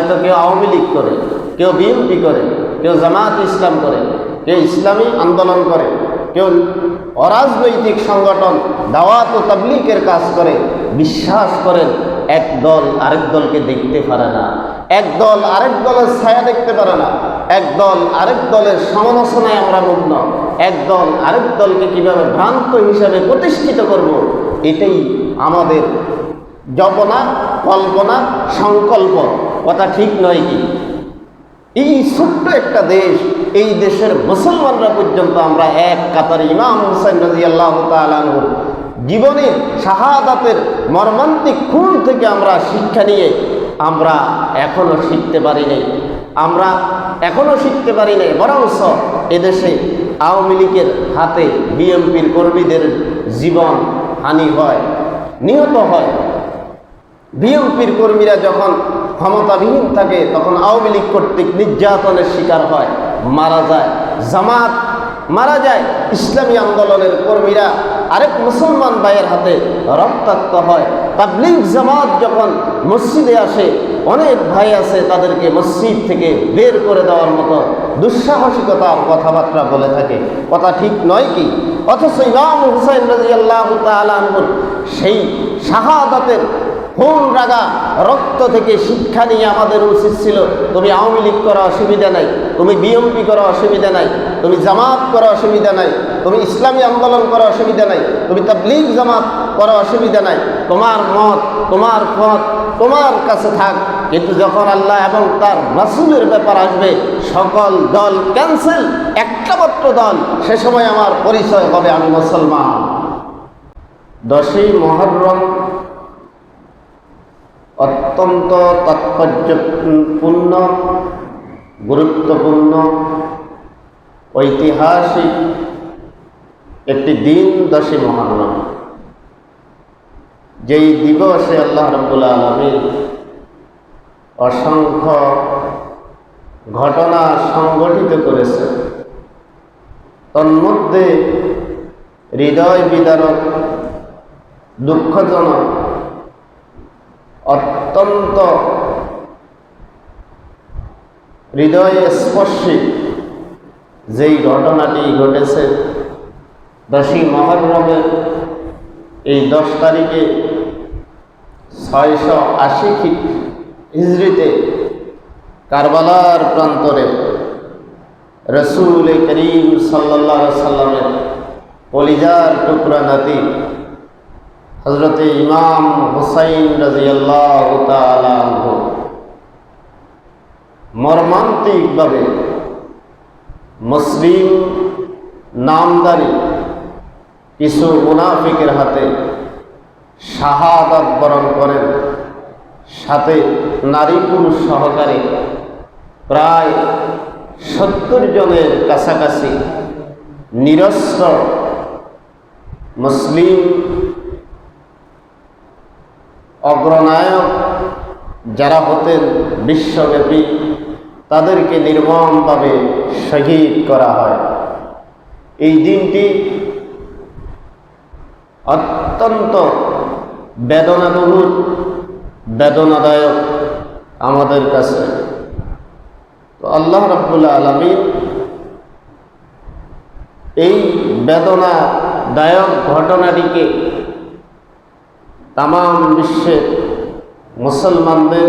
হয়তো কেউ আওয়ামী লীগ করে, কেউ বিএনপি করে, কেউ জামাত ইসলাম করে, কেউ ইসলামী আন্দোলন করে, কেউ অরাজনৈতিক সংগঠন দাওয়াত ও তাবলীগের কাজ করে। বিশ্বাস করেন, এক দল আরেক দলকে দেখতে পারে না, এক দল আরেক দলের ছায়া দেখতে পারে না, এক দল আরেক দলের সমালোচনায় আমরা মগ্ন, এক দল আরেক দলকে কিভাবে ভ্রান্ত হিসাবে প্রতিষ্ঠিত করব, এটাই আমাদের জল্পনা, কল্পনা, সংকল্প। কথা ঠিক নয় কি? এই ছোট্ট একটা দেশ, এই দেশের মুসলমানরা পর্যন্ত আমরা এক কাতারে ইমাম হুসাইন রাদিয়াল্লাহু তাআলা আনহুর জীবনের শাহাদাতের মর্মান্তিক খুন থেকে আমরা শিক্ষা নিয়ে আমরা এখনো শিখতে পারি নাই, আমরা এখনো শিখতে পারি নাই। বরঞ্চ এদেশে আওয়ামী লীগের হাতে বিএনপির কর্মীদের জীবন হানি হয়, নিহত হয়। বিএনপির কর্মীরা যখন ক্ষমতাবিহীন থাকে তখন আওয়ামী লীগ কর্তৃক নির্যাতনের শিকার হয়, মারা যায়। জামাত মারা যায়, ইসলামী আন্দোলনের কর্মীরা আরেক মুসলমান ভাইয়ের হাতে রক্তাক্ত হয়। তাবলীগ জামাত যখন মসজিদে আসে, অনেক ভাই আছে তাদেরকে মসজিদ থেকে বের করে দেওয়ার মতো দুঃসাহসিকতার কথাবার্তা বলে থাকে। কথা ঠিক নয় কি? অথচ ইমাম হুসাইন রাদিয়াল্লাহু তাআলা আনহুর সেই শাহাদাতের খুন রাগা রক্ত থেকে শিক্ষা নিয়ে আমাদের উচিত ছিল, তুমি আওয়ামী লীগ করা অসুবিধা নাই, তুমি বিএনপি করা অসুবিধা নাই, তুমি জামাত করা অসুবিধা নাই, তুমি ইসলামী আন্দোলন করা অসুবিধা নাই, তুমি তাবলীগ জামাত করা অসুবিধা নাই, তোমার মত, তোমার পথ তোমার কাছে থাক। কিন্তু যখন আল্লাহ এবং তার রাসূলের ব্যাপার আসবে, সকল দল ক্যান্সেল, একটা মাত্র দল, সে সময় আমার পরিচয় হবে আমি মুসলমান। 10ই মুহররম অত্যন্ত তাৎপর্যপূর্ণ, গুরুত্বপূর্ণ, ঐতিহাসিক একটি দিন 10ই মুহররম। যেই দিবসে আল্লাহ রাব্বুল আলামিন অসংখ্য ঘটনা সংগঠিত করেছে, তন্মধ্যে হৃদয় বিদারক, দুঃখজনক, অত্যন্ত হৃদয় স্পর্শী যেই ঘটনাটি ঘটেছে 10ই মুহররমের এই 10 তারিখে 680 হিজরিতে কারবালার প্রান্তরে রাসূল করিম সাল্লাল্লাহু আলাইহি সাল্লামের কলিজার টুকরা নাতি হযরতে ইমাম হুসাইন রাদিয়াল্লাহু তাআলা আনহু মর্মান্তিকভাবে মুসলিম নামধারী কিছু মুনাফিকের হাতে শাহাদাত বরণ করেন। সাথে নারী পুরুষ সহকারে প্রায় 70 জনের কাছাকাছি নিরস্ত্র মুসলিম অগ্রনায়ক যারা হতেন বিশ্বব্যাপী, তাদেরকে নির্মমভাবে শহীদ করা হয়। এই দিনটি অত্যন্ত বেদনাবহুল, বেদনাদায়ক আমাদের কাছে। তো আল্লাহ রাব্বুল আলামিন এই বেদনাদায়ক ঘটনাটিকে তামাম বিশ্বের মুসলমানদের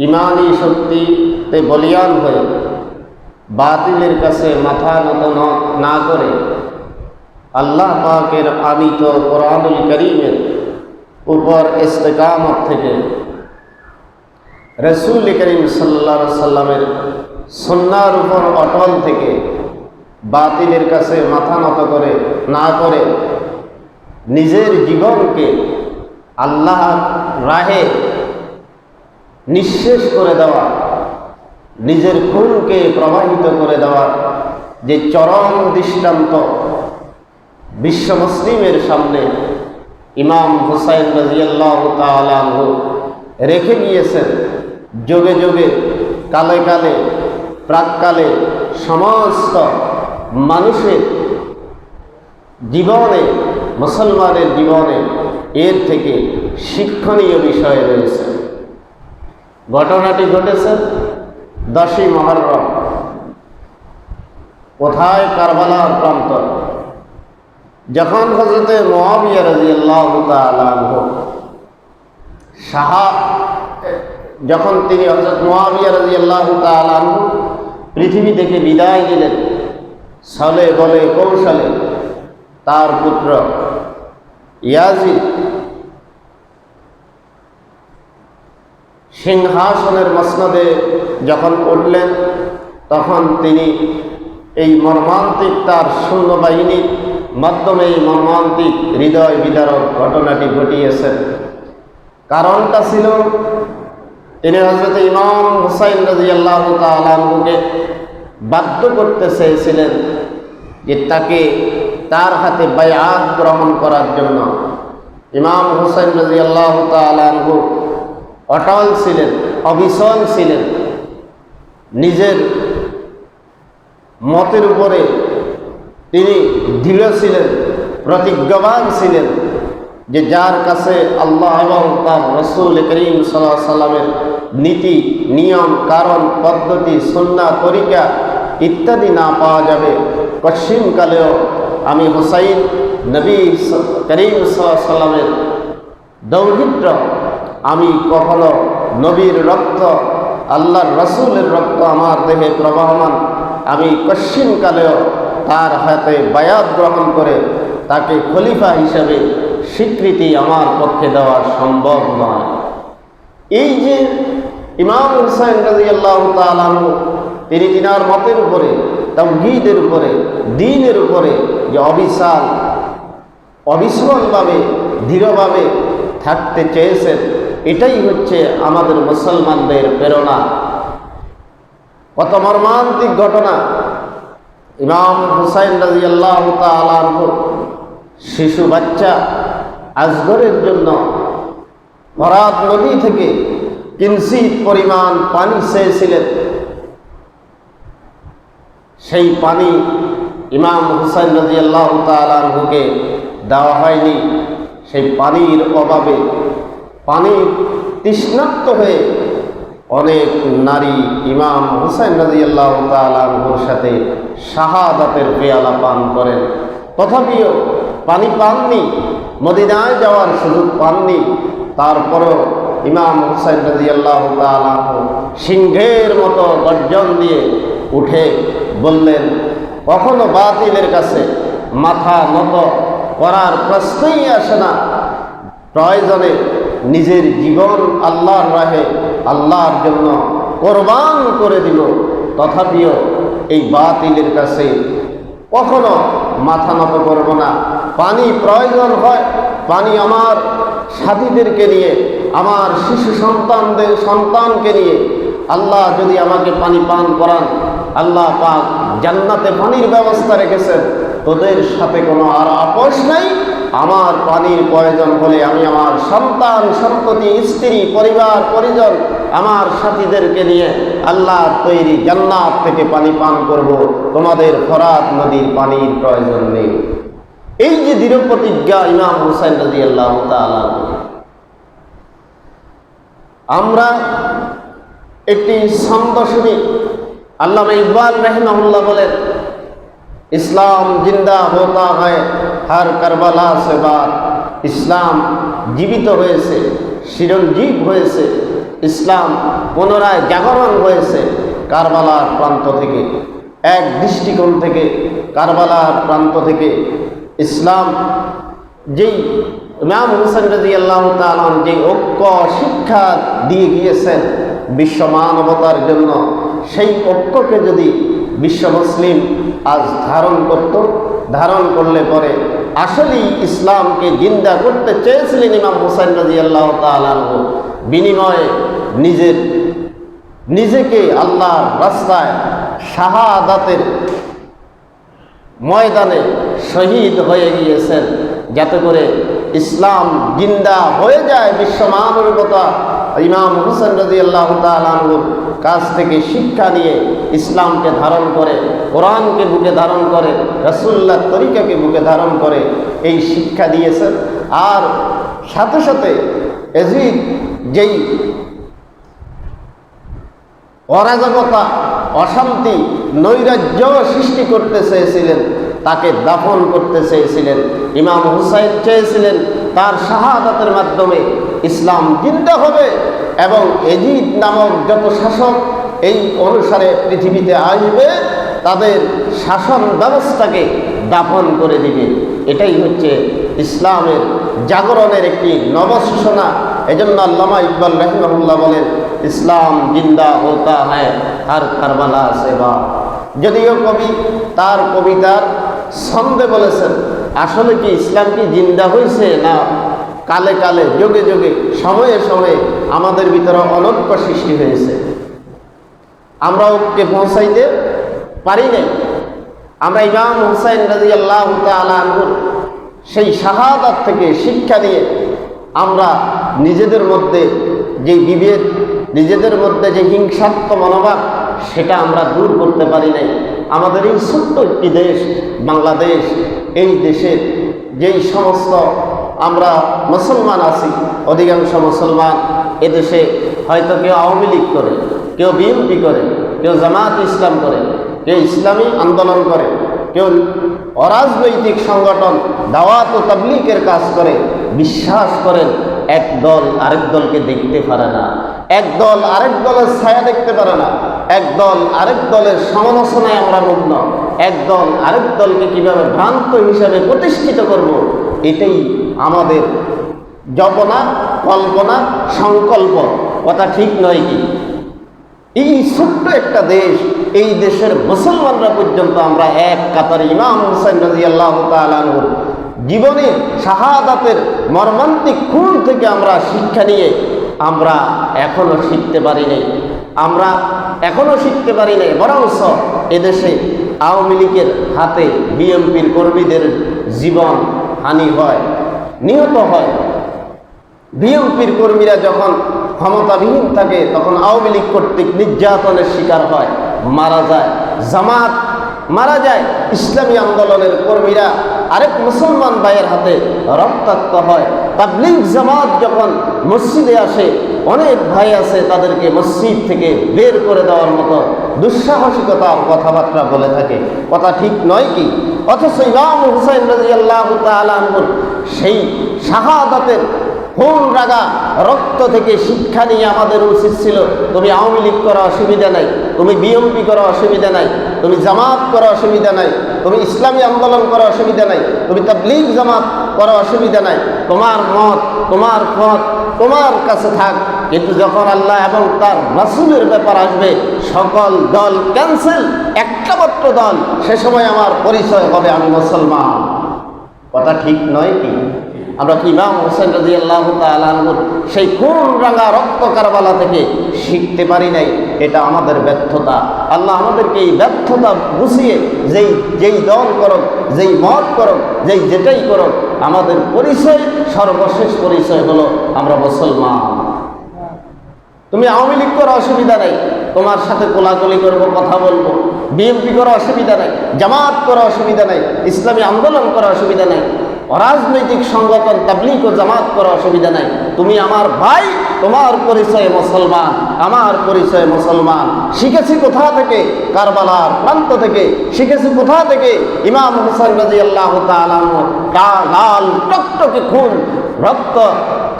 ইমানি শক্তিতে বলিয়ান হয়ে বাতিলের কাছে মাথা নত না করে আল্লাহ পাকের আমিত কোরআনুল কারীমের উপর ইস্তেকামত থেকে রাসূল করিম সাল্লাল্লাহু আলাইহি সাল্লামের সুন্নাহর উপর অটল থেকে বাতিলের কাছে মাথা নত করে না করে নিজের জীবনকে আল্লাহর রাহে নিঃশেষ করে দেওয়া, নিজের খুনকে প্রবাহিত করে দেওয়া যে চরম দৃষ্টান্ত বিশ্ব মুসলিমের সামনে ইমাম হুসাইন রাদিয়াল্লাহু তাআলা আনহু রেখে গিয়েছেন, যুগে যুগে, কালে কালে, প্রাককালে সমস্ত মানুষের জীবনে, মুসলমানের জীবনে এর থেকে শিক্ষণীয় বিষয় রয়েছে। ঘটনাটি ঘটেছে 10ই মুহররম। কোথায়? কারবালার প্রান্তর। যখন হযরতে মুআবিয়া রাদিয়াল্লাহু তাআলা আনহু যখন তিনি হযরত মুআবিয়া রাদিয়াল্লাহু তাআলা আনহু পৃথিবী থেকে বিদায় নিলেন, ছলে বলে কৌশলে তার পুত্র ইয়াজিদ সিংহাসনের মসনদে যখন উঠলেন, তখন তিনি এই মর্মান্তিক তার সৈন্যবাহিনীর মাধ্যমে এই মর্মান্তিক হৃদয় বিদারক ঘটনাটি ঘটিয়েছেন। কারণটা ছিল তিনি হযরত ইমাম হুসাইন রাদিয়াল্লাহু তাআলা আনহুকে বাধ্য করতে চেয়েছিলেন যে তাকে তার হাতে বায়আত গ্রহণ করার জন্য। ইমাম হুসাইন রাদিয়াল্লাহু তাআলা আনহু অটল ছিলেন, অবিচল ছিলেন, নিজের মতের উপরে তিনি দৃঢ় ছিলেন, প্রতিজ্ঞাবান ছিলেন যে যার কাছে আল্লাহ এবং তার রাসূল করিম সাল্লাল্লাহু আলাইহি সাল্লামের নীতি, নিয়ম, কারণ, পদ্ধতি, সুন্নাহ, তরিকা ইত্যাদি না পাওয়া যাবে, পশ্চিমকালেও আমি হুসাইন নবী করিম সাল্লাল্লাহু আলাইহি সাল্লামের দৌহিত্র, আমি কখনো নবীর রক্ত, আল্লাহর রাসূলের রক্ত আমার দেহে প্রবাহমান, আমি পশ্চিমকালেও তার হাতে বায়াত গ্রহণ করে তাকে খলিফা হিসেবে স্বীকৃতি আমার পক্ষে দেওয়া সম্ভব নয়। এই যে ইমাম হুসাইন রাদিয়াল্লাহু তাআলা আনহু তিনি তিনার মতের উপরে, তাওহীদের উপরে, দ্বীনের উপরে যে অবিচলভাবে দৃঢ়ভাবে থাকতে চেয়েছেন, এটাই হচ্ছে আমাদের মুসলমানদের প্রেরণা। কত মর্মান্তিক ঘটনা! ইমাম হুসাইন রাদিয়াল্লাহু তাআলা আনহু শিশু বাচ্চা আজগরের জন্য ফরাত নদী থেকে কিঞ্চিত পরিমাণ পানি চেয়েছিলেন। সেই পানি ইমাম হুসাইন রাদিয়াল্লাহু তাআলা আনহুকে দেওয়া হয়নি। সেই পানির অভাবে পানি তৃষ্ণার্ত হয়ে অনেক নারী ইমাম হুসাইন রাদিয়াল্লাহু তাআলা আনহুর সাথে শাহাদাতের পেয়ালা পান করেন, তথাপিও পানি পাননি, মদিনায় যাওয়ার সুযোগ পাননি। তারপরও ইমাম হুসাইন রাদিয়াল্লাহু তাআলা আনহু সিংহের মতো গর্জন দিয়ে উঠে বললেন, কখনো বাতিলের কাছে মাথা নত করার প্রশ্নই আসে না, প্রয়োজনে নিজের জীবন আল্লাহর রাহে আল্লাহর জন্য কোরবান করে দিল, তথাপিও এই বাতিলের কাছে কখনো মাথা নত করব না। পানি প্রয়োজন হয়, পানি আমার সাথীদেরকে নিয়ে, আমার শিশু সন্তানকে নিয়ে আল্লাহ যদি আমাকে পানি পান করান, আল্লাহ পাক জান্নাতে পানির ব্যবস্থা রেখেছেন, তোদের সাথে কোনো আর আপোষ নাই। আমার পানির প্রয়োজন হলে আমি আমার সন্তান, সন্ততি, স্ত্রী, পরিবার, পরিজন, আমার সাথীদেরকে নিয়ে আল্লাহর তৈরি জান্নাত থেকে পানি পান করব, তোমাদের ফরাত নদীর পানির প্রয়োজন নেই। এই যে দৃঢ় প্রতিজ্ঞা ইমাম হুসাইন রাদিয়াল্লাহু তাআলা। আমরা একটি ছন্দ শুনি, আল্লামা ইকবাল রাহিমাহুল্লাহ বলেন, ইসলাম জিন্দা হোতা হয় হর কারবালা সে বাত। ইসলাম জীবিত হয়েছে, চিরঞ্জীব হয়েছে, ইসলাম পুনরায় জাগরণ হয়েছে কারবালার প্রান্ত থেকে। এক দৃষ্টিকোণ থেকে কারবালার প্রান্ত থেকে ইসলাম যেই ইমাম হুসাইন রাদিয়াল্লাহু তাআলা যে ঐক্য শিক্ষা দিয়ে গিয়েছেন বিশ্ব মানবতার জন্য, সেই ঐক্যকে যদি বিশ্ব মুসলিম আজ ধারণ করলে পরে আসলেই ইসলামকে জিন্দা করতে চেয়েছিলেন ইমাম হুসাইন রাদিয়াল্লাহু তাআলা আনহু। বিনিময়ে নিজেকে আল্লাহর রাস্তায় শাহাদাতের ময়দানে শহীদ হয়ে গিয়েছেন, যাতে করে ইসলাম জিন্দা হয়ে যায়। বিশ্ব মানবতা ইমাম হুসাইন রাদিয়াল্লাহু তাআলা আনহুর কাছ থেকে শিক্ষা নিয়ে ইসলামকে ধারণ করে, কোরআনকে বুকে ধারণ করে, রাসূলুল্লাহ তরিকাকে বুকে ধারণ করে এই শিক্ষা দিয়েছেন। আর সাথে সাথে এজিদ যেই অরাজকতা, অশান্তি, নৈরাজ্য সৃষ্টি করতে চেয়েছিলেন, তাকে দাফন করতে চেয়েছিলেন। ইমাম হুসাইন চেয়েছিলেন তার শাহাদাতের মাধ্যমে ইসলাম জিন্দা হবে এবং এজিদ নামক যত শাসক এই অনুসারে পৃথিবীতে আসবে তাদের শাসন ব্যবস্থাকে দাফন করে দিবে। এটাই হচ্ছে ইসলামের জাগরণের একটি নবসূচনা। এজন্য আল্লামা ইকবাল রাহিমাহুল্লাহ বলেন, ইসলাম জিন্দা হোতা হ্যায় হর কারবালা সে বাত। যদিও কবি তার কবিতার ছন্দে বলেছেন, আসলে কি ইসলাম কি জিন্দা হয়েছে, না কালে কালে যুগে যুগে সময়ে সময়ে আমাদের ভিতরে অনৈক্য সৃষ্টি হয়েছে, আমরা ওকে পৌঁছাইতে পারি নাই। আমরা ইমাম হুসাইন রাদিয়াল্লাহু তাআলা আনহুর সেই শাহাদাত থেকে শিক্ষা নিয়ে আমরা নিজেদের মধ্যে যে বিভেদ, নিজেদের মধ্যে যে হিংসাত্মক মনোভাব, সেটা আমরা দূর করতে পারি নাই। আমাদের এই ছোট্ট একটি দেশ বাংলাদেশ, এই দেশের যেই সমস্ত আমরা মুসলমান আছি, অধিকাংশ মুসলমান এদেশে হয়তো কেউ আওয়ামী লীগ করে, কেউ বিএনপি করে, কেউ জামাত ইসলাম করে, কেউ ইসলামী আন্দোলন করে, কেউ অরাজনৈতিক সংগঠন দাওয়াত ও তাবলীগের কাজ করে। বিশ্বাস করেন, এক দল আরেক দলকে দেখতে পারে না, এক দল আরেক দলের ছায়া দেখতে পারে না, এক দল আরেক দলের সমালোচনায় আমরা মগ্ন, এক দল আরেক দলকে কিভাবে ভ্রান্ত হিসাবে প্রতিষ্ঠিত করব, এটাই আমাদের জল্পনা, কল্পনা, সংকল্প। কথা ঠিক নয় কি? এই ছোট্ট একটা দেশ, এই দেশের মুসলমানরা পর্যন্ত আমরা এক কাতারে ইমাম হুসাইন রাদিয়াল্লাহু তাআলা আনহুর জীবনের শাহাদাতের মর্মান্তিক খুন থেকে আমরা শিক্ষা নিয়ে আমরা এখনো শিখতে পারি নাই, আমরা এখনো শিখতে পারি নাই। বরঞ্চ এদেশে আওয়ামী লীগের হাতে বিএনপির কর্মীদের জীবন হানি হয়, নিহত হয়। বিএনপির কর্মীরা যখন ক্ষমতাবিহীন থাকে তখন আওয়ামী লীগ কর্তৃক নির্যাতনের শিকার হয়, মারা যায়। জামাত মারা যায়, ইসলামী আন্দোলনের কর্মীরা আরেক মুসলমান ভাইয়ের হাতে রক্তাক্ত হয়। তাবলীগ জামাত যখন মসজিদে আসে, অনেক ভাই আছে তাদেরকে মসজিদ থেকে বের করে দেওয়ার মতো দুঃসাহসিকতার কথাবার্তা বলে থাকে। কথা ঠিক নয় কি? অথচ ইমাম হুসাইন রাদিয়াল্লাহু তাআলা আনহুর সেই শাহাদাতের খুন রাগা রক্ত থেকে শিক্ষা নিয়ে আমাদের উচিত ছিল, তুমি আওয়ামী লীগ করা অসুবিধা নাই, তুমি বিএনপি করা অসুবিধা নাই, তুমি জামাত করা অসুবিধা নাই, তুমি ইসলামী আন্দোলন করা অসুবিধা নাই, তুমি তাবলীগ জামাত করা অসুবিধা নাই, তোমার মত, তোমার পথ তোমার কাছে থাক। কিন্তু যখন আল্লাহ এবং তার রাসূলের ব্যাপার আসবে, সকল দল ক্যান্সেল, একটা মাত্র দল, সে সময় আমার পরিচয় হবে আমি মুসলমান। কথা ঠিক নয় কি? আমরা কি ইমাম হুসাইন রাদিয়াল্লাহু তাআলা আনহুর সেই খুন রাঙা রক্ত কারবালা থেকে শিখতে পারি নাই? এটা আমাদের ব্যর্থতা। আল্লাহ আমাদেরকে এই ব্যর্থতা বুঝিয়ে যেই দল করুক, যেই মত করুক, যেটাই করুক, আমাদের পরিচয়, সর্বশেষ পরিচয় হলো আমরা মুসলমান। তুমি আওয়ামী লীগ করা অসুবিধা নাই, তোমার সাথে কোলাকুলি করবো, কথা বলবো। বিএনপি করা অসুবিধা নাই, জামাত করা অসুবিধা নাই, ইসলামী আন্দোলন করা অসুবিধা নাই, অরাজনৈতিক সংগঠন তাবলীগ ও জামাত করা অসুবিধা নাই। তুমি আমার ভাই, তোমার পরিচয় মুসলমান, আমার পরিচয় মুসলমান। শিখেছি কোথা থেকে? কারবালার প্রান্ত থেকে। শিখেছি কোথা থেকে? ইমাম হুসাইন রাদিয়াল্লাহু তাআলা আনহু লাল টকটকে খুন রক্ত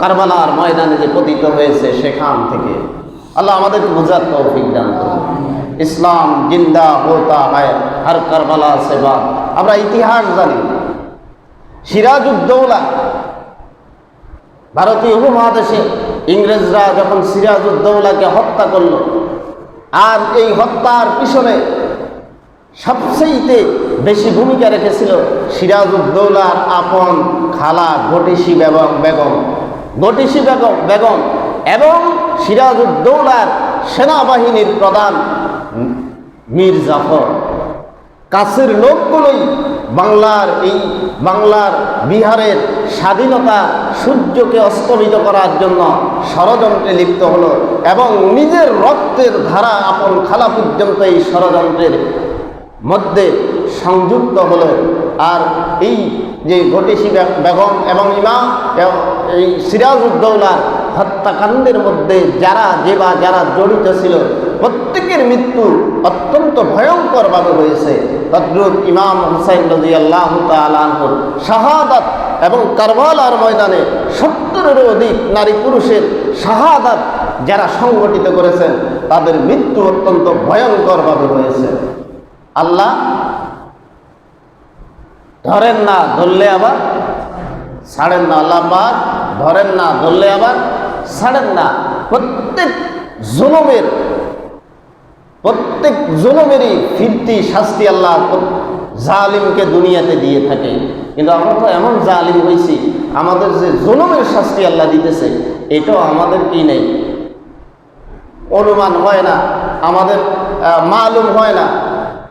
কারবালার ময়দানে যে পতিত হয়েছে, সেখান থেকে। আল্লাহ আমাদেরকে বোঝার তৌফিক দান করুন। ইসলাম জিন্দা হোতা হ্যায় হর কারবালা সে বাত। আমরা ইতিহাস জানি, সিরাজউদ্দৌলা, ভারতীয় উপমহাদেশে ইংরেজরা যখন সিরাজউদ্দৌলাকে হত্যা করল, আর এই হত্যার পিছনে সবচেয়ে বেশি ভূমিকা রেখেছিল সিরাজউদ্দৌলার আপন খালা ঘটিসি বেগম এবং সিরাজউদ্দৌলার সেনাবাহিনীর প্রধান মীর জাফর। কাছের লোকগুলোই বাংলার বিহারের স্বাধীনতা সূর্যকে অস্তমিত করার জন্য ষড়যন্ত্রে লিপ্ত হলো এবং নিজের রক্তের ধারা আপন খালা পর্যন্ত এই ষড়যন্ত্রের মধ্যে সংযুক্ত হলো। আর এই যে ঘটিসি বেগম এবং এই সিরাজউদ্দৌলার হত্যাকাণ্ডের মধ্যে যারা জড়িত ছিল, প্রত্যেকের মৃত্যু অত্যন্ত ভয়ঙ্করভাবে হয়েছে। তদ্রুপ ইমাম হুসাইন রাদিয়াল্লাহু তাআলা আনহুর শাহাদাত এবং কারবালার ময়দানে 70-এরও অধিক নারী পুরুষের শাহাদাত যারা সংগঠিত করেছেন তাদের মৃত্যু অত্যন্ত ভয়ঙ্করভাবে হয়েছে। আল্লাহ ধরেন না, ধরলে আবার ছাড়েন না। আল্লাহ পাক ধরেন না, ধরলে আবার ছাড়েন না। প্রত্যেক জুলুমেরই ফিরতি শাস্তি আল্লাহ জালিমকে দুনিয়াতে দিয়ে থাকে। কিন্তু আমরা তো এমন জালিম হয়েছি, আমাদের যে জুলুমের শাস্তি আল্লাহ দিতেছে এটাও আমাদের কি নেই, অনুমান হয় না, আমাদের মালুম হয় না,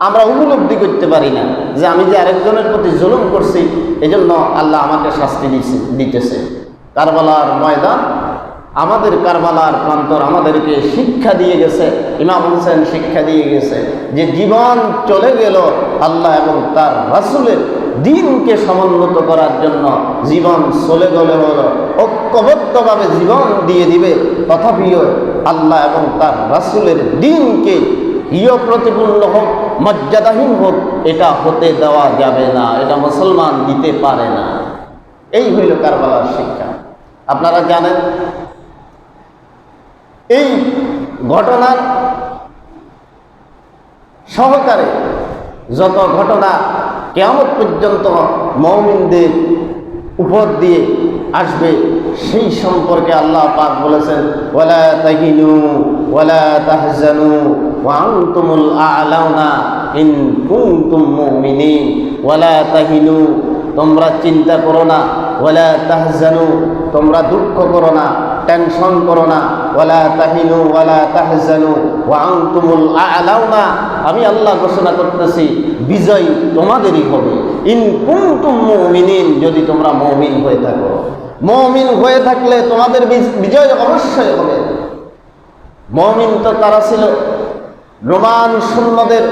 আমরা উপলব্ধি করতে পারি না যে আমি যে আরেকজনের প্রতি জুলুম করছি এজন্য আল্লাহ আমাকে শাস্তি দিতেছে। কারবালার ময়দান, আমাদের কারবালার প্রান্তর আমাদেরকে শিক্ষা দিয়ে গেছে, ইমাম হোসেন শিক্ষা দিয়ে গেছে যে জীবন চলে গেল আল্লাহ এবং তার রাসূলের দিনকে সমুন্নত করার জন্য। জীবন চলে গেলে হলো ঐক্যবদ্ধভাবে জীবন দিয়ে দিবে, তথাপিও আল্লাহ এবং তার রাসূলের দিনকে হিয় প্রতিপূর্ণ হোক, মর্যাদাহীন হোক, এটা হতে দেওয়া যাবে না, এটা মুসলমান দিতে পারে না। এই হইল কারবালার শিক্ষা। আপনারা জানেন এই ঘটনার সহকারে যত ঘটনা কিয়ামত পর্যন্ত মুমিনদের উপর দিয়ে আসবে সেই সম্পর্কে আল্লাহ পাক বলেছেন, ওয়ালা তাহিনু ওয়ালা তাহজানু ওয়া আনতুমুল আ'লাউনা ইন কুনতুম মুমিনিন। ওয়ালা তাহিনু, তোমরা চিন্তা করো না, ওয়ালা তাহজানু, তোমরা দুঃখ করো না, টেনশন করো না, ওয়ালা তাহিনু ওয়ালা তাহজানু ওয়া আনতুমুল আ'লাউনা, আমি আল্লাহ ঘোষণা করতেছি বিজয় তোমাদেরই হবে। ইন কুনতুম মুমিনিন, যদি তোমরা মুমিন হয়ে থাকো। মুমিন হয়ে থাকলে তোমাদের বিজয় অবশ্যই হবে। মুমিন তো তারা ছিল রোমান সৈন্যদের,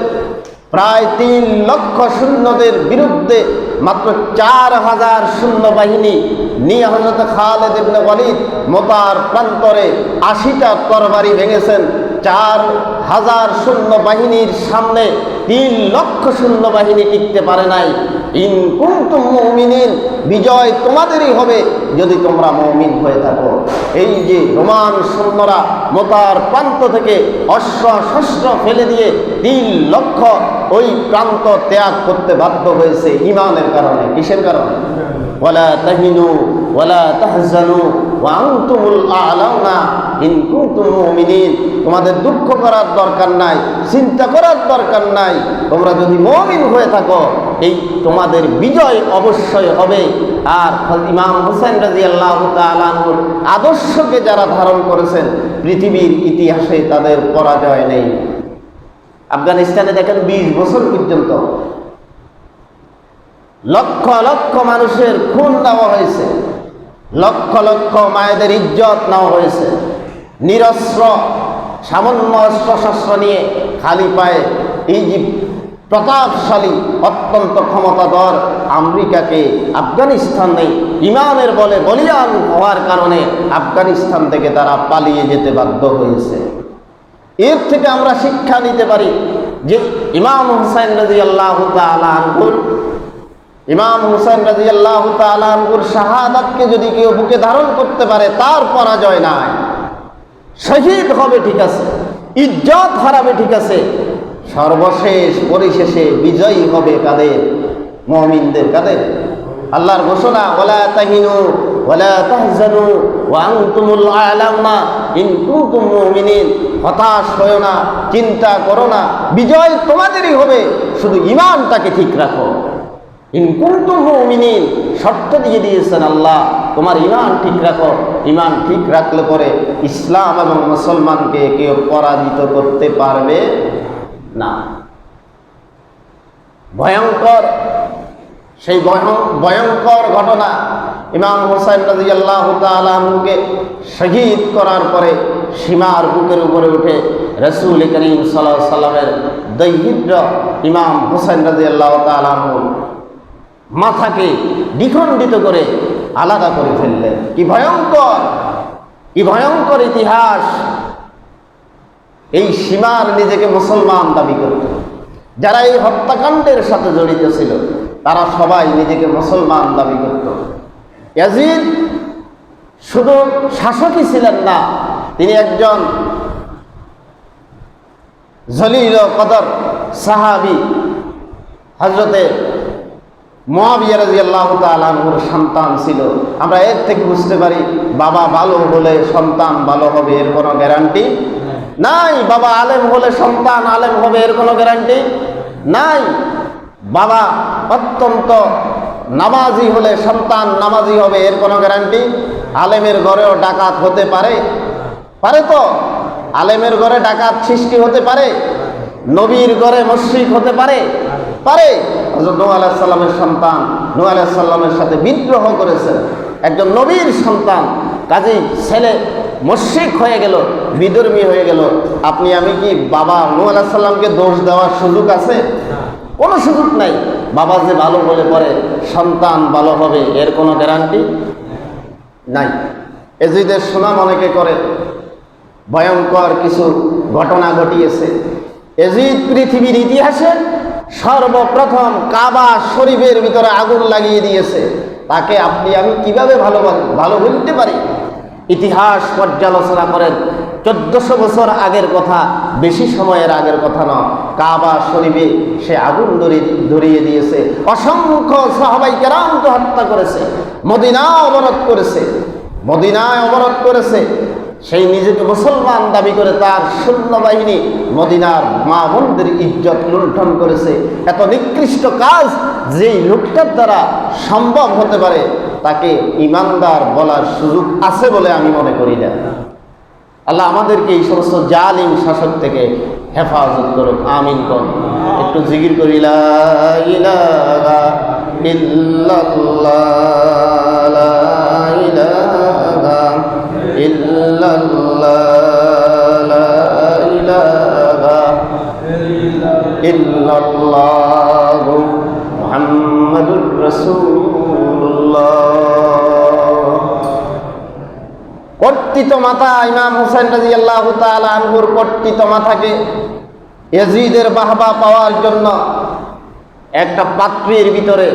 প্রায় 3 লক্ষ সৈন্যদের বিরুদ্ধে মাত্র 4000 সৈন্যবাহিনী নিয়ে হযরত খালিদ ইবনে ওয়ালিদ মোতার প্রান্তরে 80টা তরবারি ভেঙেছেন। 4000 সৈন্যবাহিনীর সামনে 3 লক্ষ সৈন্যবাহিনী টিকতে পারে নাই। ইন কুনতুম মুমিনিন, বিজয় তোমাদেরই হবে যদি তোমরা মুমিন হয়ে থাকো। এই যে রোমান সৈন্যরা মোতার প্রান্ত থেকে অশ্ব শস্ত্র ফেলে দিয়ে 3 লক্ষ ওই প্রান্ত ত্যাগ করতে বাধ্য হয়েছে ঈমানের কারণে। কিসের কারণে? ওয়ালা তাহিনু ওয়ালা তাহজানু ওয়া আনতুমুল আ'লাউনা ইন কুনতুম মুমিনিন, তোমাদের দুঃখ করার দরকার নাই, চিন্তা করার দরকার নাই, তোমরা যদি মুমিন হয়ে থাকো এই তোমাদের বিজয় অবশ্যই হবে। আর ইমাম হোসেন রাদিয়াল্লাহু তাআলা আনহুর আদর্শকে যারা ধারণ করেছেন পৃথিবীর ইতিহাসে তাদের পরাজয় নেই। আফগানিস্তানে দেখেন 20 বছর পর্যন্ত লক্ষ লক্ষ মানুষের খুন নেওয়া হয়েছে, লক্ষ লক্ষ মায়েদের ইজ্জত নেওয়া হয়েছে। নিরস্ত্র সামান্য অস্ত্র শস্ত্র নিয়ে খালি পায়ে এই যে প্রতাপশালী অত্যন্ত ক্ষমতাধর আমেরিকাকে আফগানিস্তানে ইমানের বলে বলিয়ান হওয়ার কারণে আফগানিস্তান থেকে তারা পালিয়ে যেতে বাধ্য হয়েছে। এর থেকে আমরা শিক্ষা নিতে পারি যে ইমাম হুসাইন রাদিয়াল্লাহু তাআলা আনহুর শাহাদাতকে যদি কেউ বুকে ধারণ করতে পারে তার পরাজয় নাই। শহীদ হবে ঠিক আছে, ইজ্জত হারাবে ঠিক আছে, সর্বশেষ পরিশেষে বিজয়ী হবে কাদের? মুমিনদের। কাদের? আল্লাহর ঘোষণা, ওয়ালা তাহিনু ওয়ালা তাহজানু ওয়া আনতুমুল আ'লাউনা ইন কুনতুম মুমিনিন। হতাশ হয়ো না, চিন্তা করো না, বিজয় তোমাদেরই হবে, শুধু ঈমানটাকে ঠিক রাখো। ইন কুনতুম মুমিনিন, শর্ত দিয়ে দিয়েছেন আল্লাহ, তোমার ঈমান ঠিক রাখো। ঈমান ঠিক রাখলে পরে ইসলাম এবং মুসলমানকে কেউ পরাজিত করতে পারবে না। ভয়ঙ্কর সেই ভয়ঙ্কর ঘটনা, ইমাম হুসাইন রাদিয়াল্লাহু তাআলা আনহুকে শহীদ করার পরে সীমার বুকের উপরে উঠে রাসূল করিম সাল্লাল্লাহু আলাইহি সাল্লামের দৈহিত্র ইমাম হুসাইন রাদিয়াল্লাহু তাআলা আনহুর মাথাকে দ্বিখণ্ডিত করে আলাদা করে ফেললেন। কি ভয়ঙ্কর, কি ভয়ঙ্কর ইতিহাস! এই সীমার নিজেকে মুসলমান দাবি করত। যারা এই হত্যাকাণ্ডের সাথে জড়িত ছিল তারা সবাই নিজেকে মুসলমান দাবি করত। ইয়াজিদ শুধু শাসকই ছিলেন না, তিনি একজন জলিল কদর সাহাবী হযরতে মুআবিয়া রাদিয়াল্লাহু তাআলা আনহুর সন্তান ছিল। আমরা এর থেকে বুঝতে পারি বাবা ভালো হলে সন্তান ভালো হবে এর কোনো গ্যারান্টি নাই। বাবা আলেম হলে সন্তান আলেম হবে এর কোনো গ্যারান্টি নাই। বাবা অত্যন্ত নামাজি হলে সন্তান নামাজি হবে এর কোনো গ্যারান্টি। আলেমের ঘরেও ডাকাত হতে পারে, পারে তো? আলেমের ঘরে ডাকাত সৃষ্টি হতে পারে, নবীর ঘরে মুশরিক হতে পারে, পারে। হযরত নূহ আলাইহিস সালামের সন্তান নূহ আলাইহিস সালামের সাথে বিদ্রোহ করেছে, একজন নবীর সন্তান, কাজেই ছেলে মুশরিক হয়ে গেল, বিধর্মী হয়ে গেল। আপনি আমি কি বাবা নূহ আলাইহিস সালামকে দোষ দেওয়ার সুযোগ আছে? কোনো সুযোগ নাই। বাবা যে ভালো বলে পরে সন্তান ভালো হবে এর কোনো গ্যারান্টি নাই। এজিদের সুনাম অনেকে করে, ভয়ঙ্কর কিছু ঘটনা ঘটিয়েছে। এজিদ পৃথিবীর ইতিহাসে সর্বপ্রথম কাবা শরীফের ভিতরে আগুন লাগিয়ে দিয়েছে। তাকে আপনি আমি কিভাবে ভালো বলতে পারি? ইতিহাস পর্যালোচনা করেন, 1400 বছর আগের কথা, বেশি সময়ের আগের কথা নয়। কাবা শরীফে সে আগুন ধরিয়ে দিয়েছে, অসংখ্য সাহাবায়ে কেরামকে হত্যা করেছে, মদিনা অবরোধ করেছে, মদিনায় অবরোধ করেছে। সেই নিজেকে মুসলমান দাবি করে তার সৈন্যবাহিনী মদিনার মা বোনদের ইজ্জত লুণ্ঠন করেছে। এত নিকৃষ্ট কাজ যেই লোকটার দ্বারা সম্ভব হতে পারে তাকে ইমানদার বলার সুযোগ আছে বলে আমি মনে করি না। আল্লাহ আমাদেরকে এই সমস্ত জালিম শাসক থেকে হেফাজত করুক, আমিন কোন। একটু জিকির করি, লা ইলাহা ইল্লাল্লাহ, লা ইলাহা ইল্লাল্লাহ, লা ইলাহা ইল্লাল্লাহ, মুহাম্মাদুর রাসূলুল্লাহ। কর্তৃত মাথা ইমাম হোসেন রাদিয়াল্লাহু তাআলা আনহুর কর্তৃত মাথাকে ইয়াজিদের বাহবা পাওয়ার জন্য একটা পাত্রের ভিতরে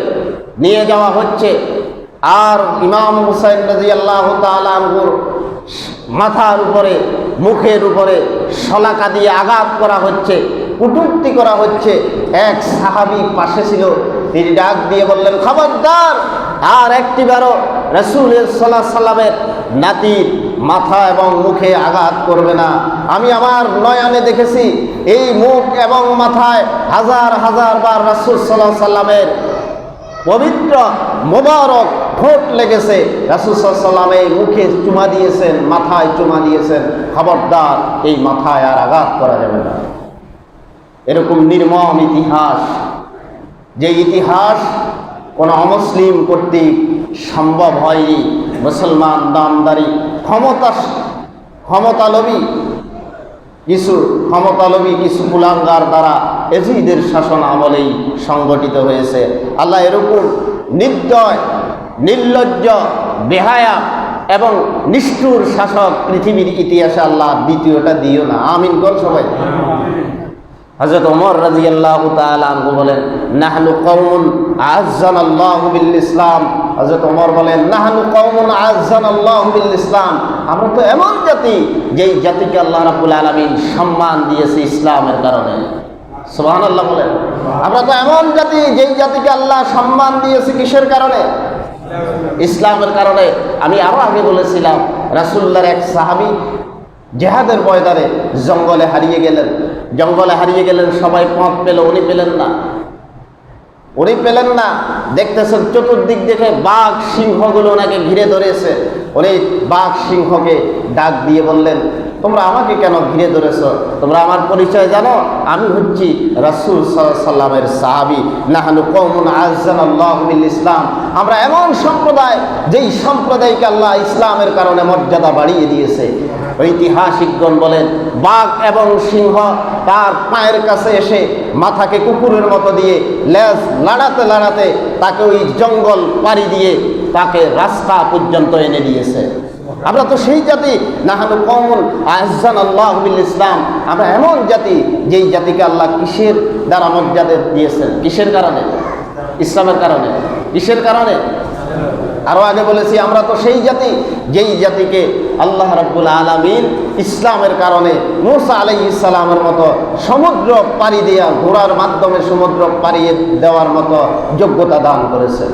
নিয়ে যাওয়া হচ্ছে, আর ইমাম হোসেন রাদিয়াল্লাহু তাআলা আনহুর মাথার উপরে, মুখের উপরে শলাকা দিয়ে আঘাত করা হচ্ছে, কটূক্তি করা হচ্ছে। এক সাহাবী পাশে ছিল, তিনি ডাক দিয়ে বললেন, খবরদার আর একটিবারও রাসূলের সাল্লাল্লাহু আলাইহি সাল্লামের নাতির মাথা এবং মুখে আঘাত করবে না। আমি আমার নয়নে দেখেছি এই মুখ এবং মাথায় হাজার হাজার বার রাসূল সাল্লাল্লাহু আলাইহি সাল্লামের পবিত্র মোবারক ঠোঁট লেগেছে। রাসূল সাল্লাল্লাহু আলাইহি সাল্লাম এই মুখে চুমা দিয়েছেন, মাথায় চুমা দিয়েছেন, খবরদার এই মাথায় আর আঘাত করা যাবে না। এরকম নির্মম ইতিহাস, যে ইতিহাস কোনো অমুসলিম কর্তৃক সম্ভব হয়নি। মুসলমান দামদারি ক্ষমতালোভী কিছু কুলাঙ্গার দ্বারা এজিদের শাসন আমলেই সংগঠিত হয়েছে। আল্লাহ এরকম নির্দয়, নির্লজ্জ, বেহায়া এবং নিষ্ঠুর শাসক পৃথিবীর ইতিহাসে আল্লাহ দ্বিতীয়টা দিও না, আমিন কোন সবাই। হযরত ওমর রাদিয়াল্লাহু তাআলা আনহু বলেন, নাহনু কওমুন আ'আজ্জানাল্লাহু বিল ইসলাম। হযরত ওমর বলেন, নাহনু কওমুন আ'আজ্জানাল্লাহু বিল ইসলাম। আমরা তো এমন জাতি যেই জাতিকে আল্লাহ রাব্বুল আলামিন সম্মান দিয়েছে ইসলামের কারণে। সুবহানাল্লাহ বলেন। আমরা তো এমন জাতি যেই জাতিকে আল্লাহ সম্মান দিয়েছে কিসের কারণে? ইসলামের কারণে। আমি আরো আগে বলেছিলাম, রাসূলুল্লাহর এক সাহাবী জিহাদের ময়দানে জঙ্গলে হারিয়ে গেলেন। সবাই পথ পেল, উনি পেলেন না। দেখতেছেন চতুর্দিক দেখে বাঘ সিংহগুলো ওনাকে ঘিরে ধরেছে। উনি বাঘ সিংহকে ডাক দিয়ে বললেন, তোমরা আমাকে কেন ঘিরে ধরেছ? তোমরা আমার পরিচয় জানো? আমি হচ্ছি রাসূল সাল্লাল্লাহু আলাইহি সাল্লামের সাহাবী। নাহনু কওমুন আ'আজ্জানাল্লাহু বিল ইসলাম। আমরা এমন সম্প্রদায় যেই সম্প্রদায়কে আল্লাহ ইসলামের কারণে মর্যাদা বাড়িয়ে দিয়েছে। ঐতিহাসিকগণ বলেন, বাঘ এবং সিংহ তার পায়ের কাছে এসে মাথাকে কুকুরের মতো দিয়ে লেজ লাড়াতে তাকে ওই জঙ্গল পাড়ি দিয়ে তাকে রাস্তা পর্যন্ত এনে দিয়েছে। আমরা তো সেই জাতি, নাহানু কওমুন আ'আজ্জানাল্লাহু বিল ইসলাম, আমরা এমন জাতি যেই জাতিকে আল্লাহ কিসের দ্বারা মর্যাদা দিয়েছেন? কিসের কারণে? ইসলামের কারণে। কিসের কারণে? আরো আগে বলেছি আমরা তো সেই জাতি যেই জাতিকে আল্লাহ রাব্বুল আলামিন ইসলামের কারণে মূসা আলাইহিস সালামের মতো সমুদ্র পাড়ি দেওয়া, ঘোড়ার মাধ্যমে সমুদ্র পাড়িয়ে দেওয়ার মতো যোগ্যতা দান করেছেন।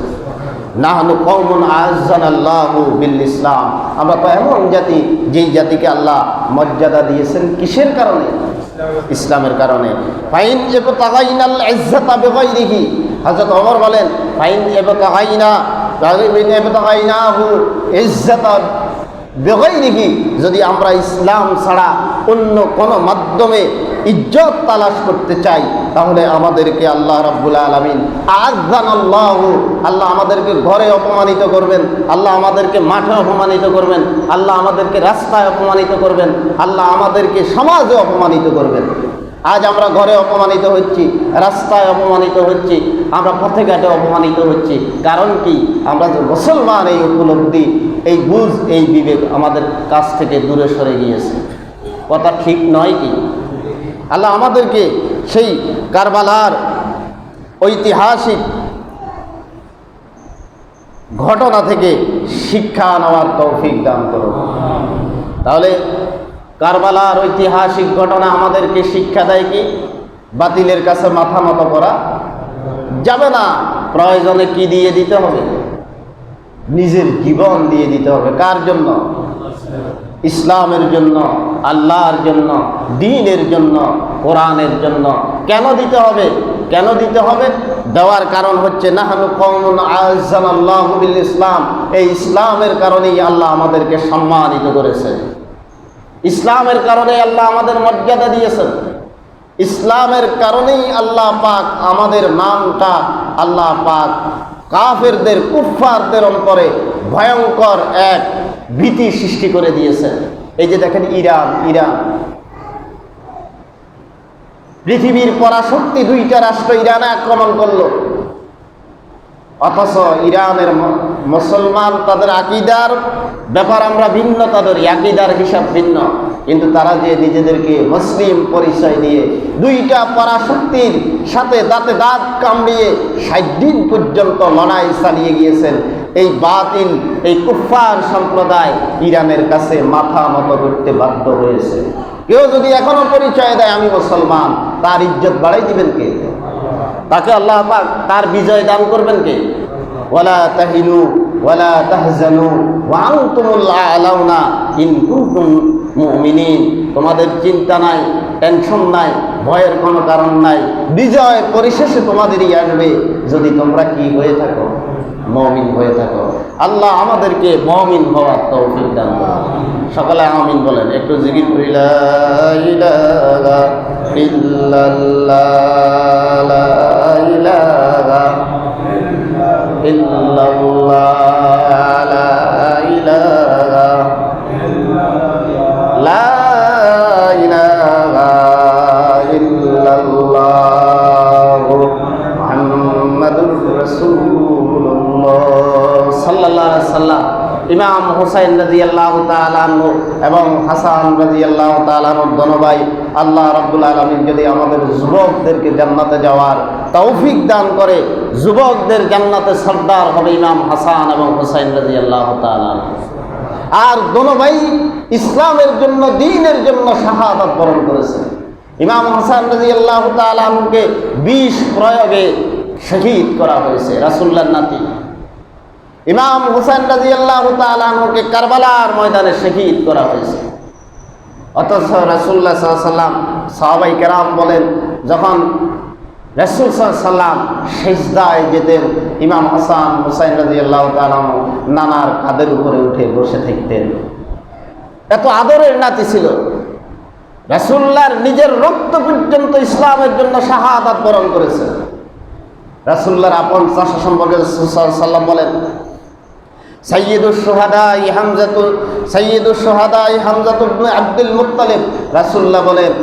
নাহনু কওমুন আ'আজ্জানাল্লাহু বিল ইসলাম, আমরা তো এমন জাতি যেই জাতিকে আল্লাহ মর্যাদা দিয়েছেন কিসের কারণে? ইসলামের কারণে। ফাইন ইবতাগাইনাল ইজ্জাতা বিগাইরিহি, হযরত ওমর বলেন ফাইন ইবতাগাইনাহু ইজ্জাতা বিগাইরিহি, যদি আমরা ইসলাম ছাড়া অন্য কোনো মাধ্যমে ইজ্জত তালাশ করতে চাই তাহলে আমাদেরকে আল্লাহ রাব্বুল আলামিন আ'আজ্জানাল্লাহু, আল্লাহ আমাদেরকে ঘরে অপমানিত করবেন, আল্লাহ আমাদেরকে মাঠে অপমানিত করবেন, আল্লাহ আমাদেরকে রাস্তায় অপমানিত করবেন, আল্লাহ আমাদেরকে সমাজে অপমানিত করবেন। আজ আমরা ঘরে অপমানিত হচ্ছি, রাস্তায় অপমানিত হচ্ছি, আমরা পথে ঘাটে অপমানিত হচ্ছি। কারণ কি? আমরা যে মুসলমান, এই উপলব্ধি, এই বুঝ, এই বিবেক আমাদের কাছ থেকে দূরে সরে গিয়েছে। কথা ঠিক নয় কি? আল্লাহ আমাদেরকে সেই কারবালার ঐতিহাসিক ঘটনা থেকে শিক্ষা নেওয়ার তৌফিক দান করুন। তাহলে কারবালার ঐতিহাসিক ঘটনা আমাদেরকে শিক্ষা দেয় কি? বাতিলের কাছে মাথা নত করা যাবে না। প্রয়োজনে কি দিয়ে দিতে হবে? নিজের জীবন দিয়ে দিতে হবে। কার জন্য? ইসলামের জন্য, আল্লাহর জন্য, দ্বীনের জন্য, কোরআনের জন্য। কেন দিতে হবে? কেন দিতে হবে? দেওয়ার কারণ হচ্ছে নাহনু কওমুন আ'আজ্জানাল্লাহু বিল ইসলাম, এই ইসলামের কারণেই আল্লাহ আমাদেরকে সম্মানিত করেছেন। ইসলামের কারণে আল্লাহ আমাদের মর্যাদা দিয়েছেন। ইসলামের কারণেই আল্লাহ পাক আমাদের নামটা, আল্লাহ পাক কাফেরদের, কুফফারদের অন্তরে ভয়ঙ্কর এক ভীতি সৃষ্টি করে দিয়েছেন। এই যে দেখেন ইরান, পৃথিবীর পরাশক্তি দুইটা রাষ্ট্র ইরানে আক্রমণ করলো, অথচ ইরানের মুসলমান, তাদের আকীদার ব্যাপার আমরা ভিন্ন, তাদের আকীদার হিসাব ভিন্ন, কিন্তু তারা যে নিজেদেরকে মুসলিম পরিচয় দিয়ে দুইটা পরাশক্তির সাথে দাঁতে দাঁত কামড়িয়ে 60 দিন পর্যন্ত লড়াই চালিয়ে গিয়েছেন। এই বাতিল, এই কুফফার সম্প্রদায় ইরানের কাছে মাথা নত করতে বাধ্য হয়েছে। কেউ যদি এখনো পরিচয় দেয় আমি মুসলমান, তার ইজ্জত বাড়াই দিবেন কে? তাকে আল্লাহ পাক তার বিজয় দান করবেন কে? ওয়ালা তাহিনু ওয়ালা তাহজানু ওয়া আনতুমুল আ'লাউনা ইন কুনতুম মুমিনিন, তোমাদের চিন্তা নাই, টেনশন নাই, ভয়ের কোনো কারণ নাই, বিজয় পরিশেষে তোমাদেরই আসবে যদি তোমরা কি হয়ে থাকো? মুমিন হয়ে থাকো। আল্লাহ আমাদেরকে মুমিন হওয়ার তৌফিক দান করুন। সকলে আমিন বলেন। একটু জিকির করি, লা ইলাহা ইল্লাল্লাহ, লা ইলাহা ইল্লাল্লাহ, লা ইলাহা লা ইলাহা ইল্লাল্লাহ মুহাম্মাদুর রাসূলুল্লাহ সাল্লাল্লাহু আলাইহি ওয়াসাল্লাম। ইমাম হুসাইন রাদিয়াল্লাহু তাআলা আনহু এবং হাসান রাদিয়াল্লাহু তাআলা আনহু দোনো ভাই, আল্লাহ রাব্বুল আলামিন যদি আমাদের যুবকদেরকে জান্নাতে যাওয়ার তৌফিক দান করে, যুবকদের জান্নাতে সর্দার হবে ইমাম হাসান এবং হুসাইন রাদিয়াল্লাহু তাআলা আনহু। আর দোনো ভাই ইসলামের জন্য, দ্বীনের জন্য শাহাদাত বরণ করেছে। ইমাম হাসান রাদিয়াল্লাহু তাআলা আনহুকে 20 প্রয়োগে শহীদ করা হয়েছে, রাসূলুল্লাহর নাতি। ইমাম হুসাইন রাদিয়াল্লাহু তাআলা আনহুকে কারবালার ময়দানে শহীদ করা হয়েছে। অথচ রাসূলুল্লাহ সাল্লাল্লাহু আলাইহি ওয়াসাল্লাম, সাহাবায়ে কেরাম বলেন, যখন রাসূল সাল্লাল্লাহু আলাইহি ওয়াসাল্লাম সিজদায় যেতেন, ইমাম হাসান হুসাইন রাদিয়াল্লাহু তাআলা আনহু নানার কাঁধের উপরে উঠে বসে থাকতেন। এত আদরের নাতি ছিল। রাসূলুল্লাহর নিজের রক্ত পর্যন্ত ইসলামের জন্য শাহাদাত বরণ করেছে। রাসূলুল্লাহর আপন চাচা সম্পর্কে রাসূল সাল্লাল্লাহু আলাইহি ওয়াসাল্লাম বলেন, সাইয়্যিদুশ শুহাদাই হামজাতু ইবনে আব্দুল মুত্তালিব। রাসূলুল্লাহ বলেন,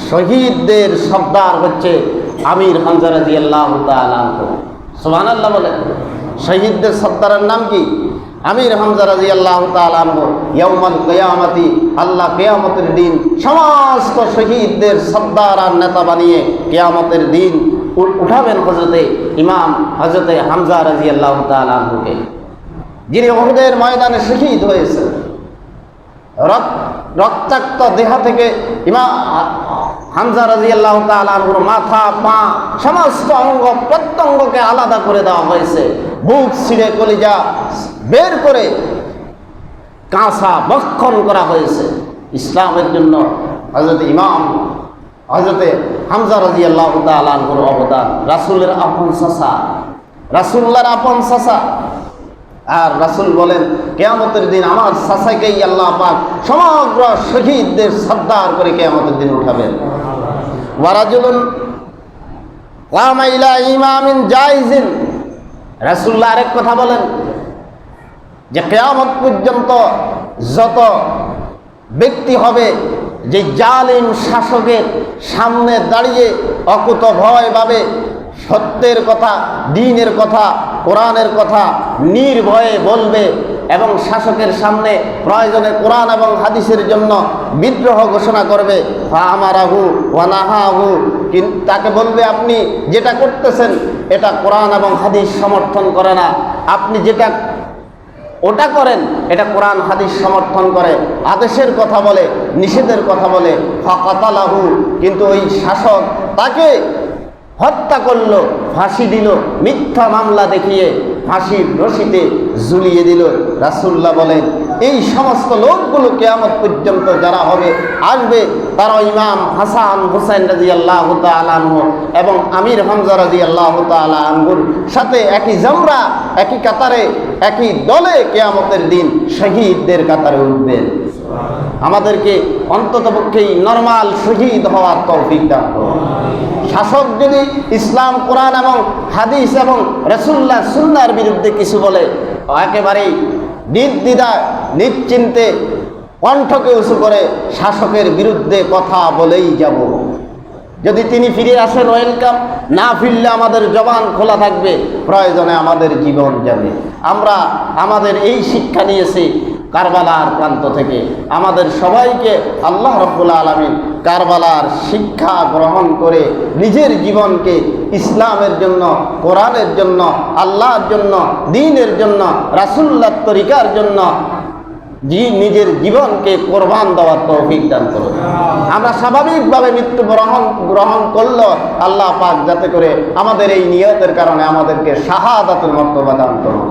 শহীদদের সর্দার হচ্ছে আমির হামজা রাদিয়াল্লাহু তাআলা আনহু। সুবহানাল্লাহ বলেন। শহীদদের সর্দারের নাম কি? আমির হামজা রাদিয়াল্লাহু তাআলা আনহু ইয়াউমাল কিয়ামতি, আল্লাহ কিয়ামতের দিন সমস্ত শহীদদের সর্দার আর নেতা বানিয়ে কিয়ামতের দিন উঠাবেন হযরতে হামজা রাদিয়াল্লাহু তাআলা আনহুকে, যিনি উহুদের ময়দানে শহীদ হয়েছেন। রক্তাক্ত দেহ থেকে হামজা রাদিয়াল্লাহু তাআলা আনহুর মাথা, পা, সমস্ত অঙ্গ প্রত্যঙ্গকে আলাদা করে দেওয়া হয়েছে। বুক ছিঁড়ে কলিজা বের করে কাঁসা ভক্ষণ করা হয়েছে ইসলামের জন্য। হযরতে হামজা রাদিয়াল্লাহু তাআলা আনহুর অবদান, রাসূলের আপন চাচা, রাসূলুল্লাহর আপন চাচা। আর রাসূল বলেন, কিয়ামতের দিন আমার চাচাকেই আল্লাহ পাক সমগ্র শহীদদের সর্দার করে কিয়ামতের দিন উঠাবেন। ওয়ারাজুলুন কামা ইলা ইমামিন জাইজিন, রাসূলুল্লাহ আরেক কথা বলেন যে কিয়ামত পর্যন্ত যত ব্যক্তি হবে যে জালিম শাসকের সামনে দাঁড়িয়ে অকুত ভয় ভাবে সত্যের কথা, দ্বীনের কথা, কোরআনের কথা নির্ভয়ে বলবে এবং শাসকের সামনে প্রয়োজনে কোরআন এবং হাদিসের জন্য বিদ্রোহ ঘোষণা করবে, ফাআমারাহু ওয়া নাহাহু, কিন্তু তাকে বলবে আপনি যেটা করতেছেন এটা কোরআন এবং হাদিস সমর্থন করে না, আপনি যেটা ওটা করেন এটা কোরআন হাদিস সমর্থন করে, আদেশের কথা বলে, নিষেধের কথা বলে। ফাকাতালাহু, কিন্তু ওই শাসক তাকে হত্যা করলো, ফাঁসি দিল, মিথ্যা মামলা দেখিয়ে ফাঁসির রশিতে ঝুলিয়ে দিল। রাসূলুল্লাহ বলেন এই সমস্ত লোকগুলো কিয়ামত পর্যন্ত যারা হবে আসবে, তারা ইমাম হাসান হুসাইন রাদিয়াল্লাহু তাআলা আনহু এবং আমির হামজা রাদিয়াল্লাহু তাআলা আনহুর সাথে একই জামরা, একই কাতারে, একই দলে কিয়ামতের দিন শহীদদের কাতারে উঠবেন। আমাদেরকে অন্ততপক্ষে নরমাল শহীদ হওয়ার তৌফিক দান করুন। শাসক যদি ইসলাম, কোরআন এবং হাদিস এবং রাসূলুল্লাহ সুন্নাহর বিরুদ্ধে কিছু বলে, একেবারেই নির্দ্বিধায় নিশ্চিন্তে কণ্ঠকে উঁচু করে শাসকের বিরুদ্ধে কথা বলেই যাব। যদি তিনি ফিরে আসেন ওয়েলকাম, না ফিরলে আমাদের জবান খোলা থাকবে, প্রয়োজনে আমাদের জীবন যাবে। আমরা আমাদের এই শিক্ষা নিয়েছি কারবালার প্রান্ত থেকে। আমাদের সবাইকে আল্লাহ রাব্বুল আলামিন কারবালার শিক্ষা গ্রহণ করে নিজের জীবনকে ইসলামের জন্য, কোরআনের জন্য, আল্লাহর জন্য, দ্বীনের জন্য, রাসূলুল্লাহর তরিকার জন্য নিজের জীবনকে কোরবান দেওয়ার তৌফিক দান করুন। আমরা স্বাভাবিকভাবে মৃত্যু গ্রহণ করলো আল্লাহ পাক যাতে করে আমাদের এই নিয়তের কারণে আমাদেরকে শাহাদাতুল মর্তবা দান করুন।